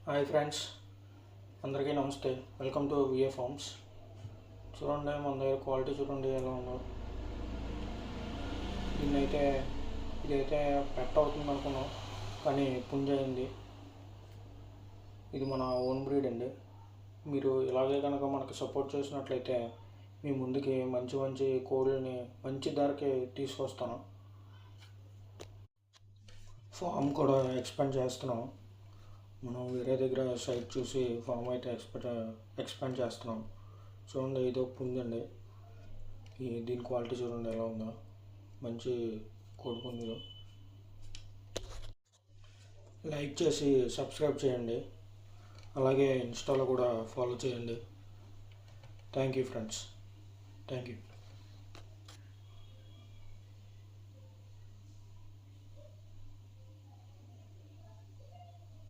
Hi friends, అందరికీ నమస్తే. Welcome to V A farms. చూడండి, మన దగ్గర క్వాలిటీ చూడండి ఎలా ఉందో. ఇదైతే పెట్ అవుతుంది అనుకున్నాం, కానీ పుంజ అయింది. ఇది మన ఓన్ బ్రీడ్ అండి. మీరు ఇలాగే కనుక మనకు సపోర్ట్ చేసినట్లయితే మీ ముందుకి మంచి మంచి కోళ్ళని మంచి ధరకి తీసుకొస్తాను. ఫామ్ కూడా ఎక్స్పాండ్ చేస్తున్నాం. మనం వేరే దగ్గర సైట్ చూసి ఫామ్ అయితే ఎక్స్పాండ్ చేస్తున్నాం. చూడండి, ఇదో పుంజండి. దీని క్వాలిటీ చూడండి ఎలా ఉందో. మంచి కోడి పుంజులు. లైక్ చేసి సబ్స్క్రైబ్ చేయండి, అలాగే ఇన్స్టాలో కూడా ఫాలో చేయండి. Thank you friends, thank you.